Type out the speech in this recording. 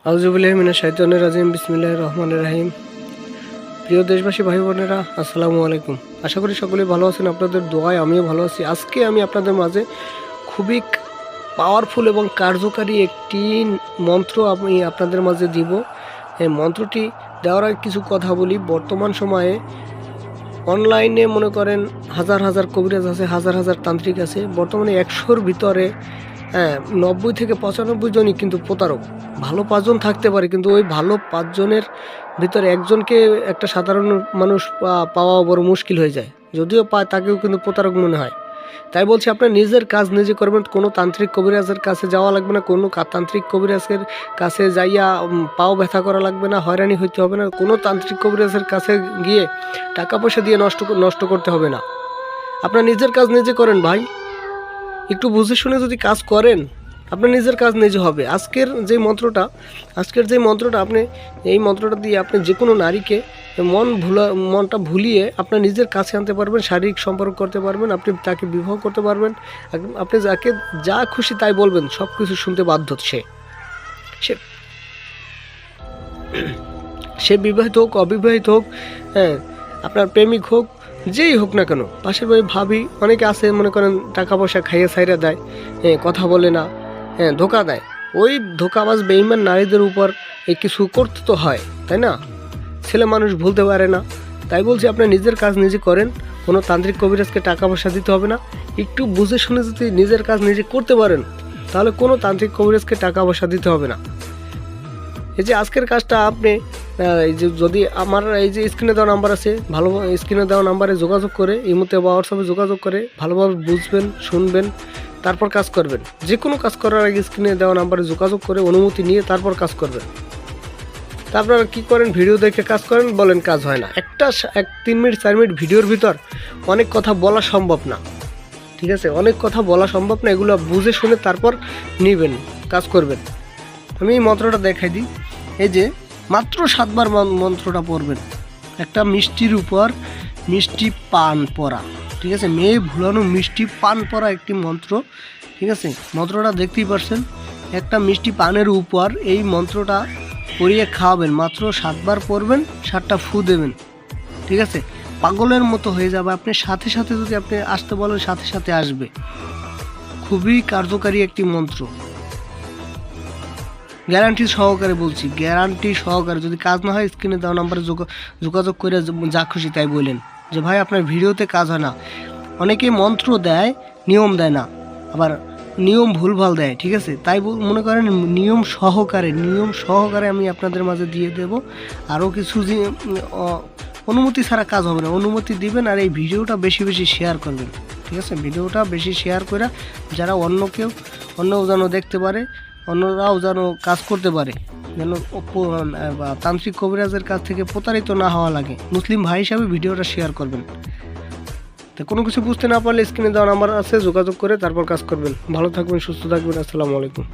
আউযুবিল্লাহি মিনাশ শাইতানির রাজিম বিসমিল্লাহির রহমানির রহিম। প্রিয় দেশবাসী ভাই বোনেরা, আসসালামু আলাইকুম। আশা করি সকলেই ভালো আছেন। আপনাদের দোয়ায় আমিও ভালো আছি। আজকে আমি আপনাদের মাঝে খুবই পাওয়ারফুল এবং কার্যকারী একটি মন্ত্র আমি আপনাদের মাঝে দিব। এই মন্ত্রটি দেওয়ার আগে কিছু কথা বলি। বর্তমান সময়ে অনলাইনে মনে করেন হাজার হাজার কবিরাজ আছে, হাজার হাজার তান্ত্রিক আছে। বর্তমানে 100-র ভিতরে 90 থেকে 95 জনই কিন্তু প্রতারক। ভালো 5 জন থাকতে পারে, কিন্তু ওই ভালো 5 জনের ভিতরে একজনকে একটা সাধারণ মানুষ পাওয়া বড় মুশকিল হয়ে যায়। যদিও পায়, তাকেও কিন্তু প্রতারক মনে হয়। তাই বলছি, আপনার নিজের কাজ নিজে করবেন। কোনো তান্ত্রিক কবিরাজের কাছে যাওয়া লাগবে না, কোনো তান্ত্রিক কবিরাজের কাছে যাইয়া পাও ব্যথা করা লাগবে না, হয়রানি হইতে হবে না। কোনো তান্ত্রিক কবিরাজের কাছে গিয়ে টাকা পয়সা দিয়ে নষ্ট করতে হবে না। আপনার নিজের কাজ নিজে করেন ভাই। একটু বুঝে শুনে যদি কাজ করেন, আপনার নিজের কাজ নিজে হবে। আজকের যে মন্ত্রটা আপনি এই মন্ত্রটা দিয়ে আপনি যে কোনো নারীকে মনটা ভুলিয়ে আপনার নিজের কাছে আনতে পারবেন, শারীরিক সম্পর্ক করতে পারবেন, আপনি তাকে বিবাহ করতে পারবেন। আপনি যাকে যা খুশি তাই বলবেন, সব কিছু শুনতে বাধ্য। সে বিবাহিত হোক, অবিবাহিত হোক, হ্যাঁ, আপনার প্রেমিক হোক, যেই হোক না কেন। পাশের বাড়ি ভাবি অনেকে আছে, মনে করেন টাকা পয়সা খাইয়ে ছাইরা দেয়, কথা বলে না, ধোকা দেয়। ওই ধোকাবাজ বেঈমান নারীদের উপর কিছু করতে তো হয়, তাই না? ছেলে মানুষ ভুলতে পারে না। তাই বলছি, আপনি নিজের কাজ নিজে করেন। কোনো তান্ত্রিক কবিরাজকে টাকা পয়সা দিতে হবে না। একটু বুঝে শুনে যদি নিজের কাজ নিজে করতে পারেন, তাহলে কোনো তান্ত্রিক কবিরাজকে টাকা পয়সা দিতে হবে না। এই যে আজকের কাজটা আপনি এই যে যদি আমার এই যে স্ক্রিনে দেওয়া নাম্বার আছে, ভালো স্ক্রিনে দেওয়া নাম্বারে যোগাযোগ করে, ইমোতে বা হোয়াটসঅ্যাপে যোগাযোগ করে ভালোভাবে বুঝবেন, শুনবেন, তারপর কাজ করবেন। যে কোনো কাজ করার আগে স্ক্রিনে দেওয়া নাম্বারে যোগাযোগ করে অনুমতি নিয়ে তারপর কাজ করবেন। তারপর কী করেন, ভিডিও দেখে কাজ করেন, বলেন কাজ হয় না। 3 মিনিট 4 মিনিট ভিডিওর ভিতর অনেক কথা বলা সম্ভব না, ঠিক আছে? অনেক কথা বলা সম্ভব না। এগুলো বুঝে শুনে তারপর নিবেন, কাজ করবেন। আমি এই মন্ত্রটা দেখাই দিই। এই যে মাত্র 7 বার মন্ত্রটা পড়বেন। একটা মিষ্টির উপর মিষ্টি পান পরা, ঠিক আছে? মেয়ে ভুলানো মিষ্টি পান পরা একটি মন্ত্র, ঠিক আছে? মন্ত্রটা দেখতেই পারছেন। একটা মিষ্টি পানের উপর এই মন্ত্রটা পরিয়ে খাওয়াবেন। মাত্র 7 বার পড়বেন, 7টা ফু দেবেন, ঠিক আছে? পাগলের মতো হয়ে যাবে। আপনি সাথে সাথে যদি আপনি আসতে বলেন, সাথে সাথে আসবে। খুবই কার্যকারী একটি মন্ত্র, গ্যারান্টি সহকারে বলছি, গ্যারান্টি সহকারে। যদি কাজ না হয়, স্ক্রিনে দেওয়া নাম্বারে যোগাযোগ করে যা খুশি তাই বললেন যে ভাই আপনার ভিডিওতে কাজ হয় না। অনেকেই মন্ত্র দেয়, নিয়ম দেয় না, আবার নিয়ম ভুলভাল দেয়, ঠিক আছে? তাই মনে করেন নিয়ম সহকারে আমি আপনাদের মাঝে দিয়ে দেব। আরও কিছু অনুমতি ছাড়া কাজ হবে না, অনুমতি দিবেন। আর এই ভিডিওটা বেশি বেশি শেয়ার করবেন, ঠিক আছে? ভিডিওটা বেশি শেয়ার করে যারা অন্যও যেন দেখতে পারে, অন্যরাও যেন কাজ করতে পারে, যেন তান্ত্রিক কবিরাজের কাছ থেকে প্রতারিত না হওয়া লাগে। মুসলিম ভাই হিসাবে ভিডিওটা শেয়ার করবেন। তো কোনো কিছু বুঝতে না পারলে স্ক্রিনে দেওয়া নাম্বার আছে, যোগাযোগ করে তারপর কাজ করবেন। ভালো থাকবেন, সুস্থ থাকবেন। আসসালামু আলাইকুম।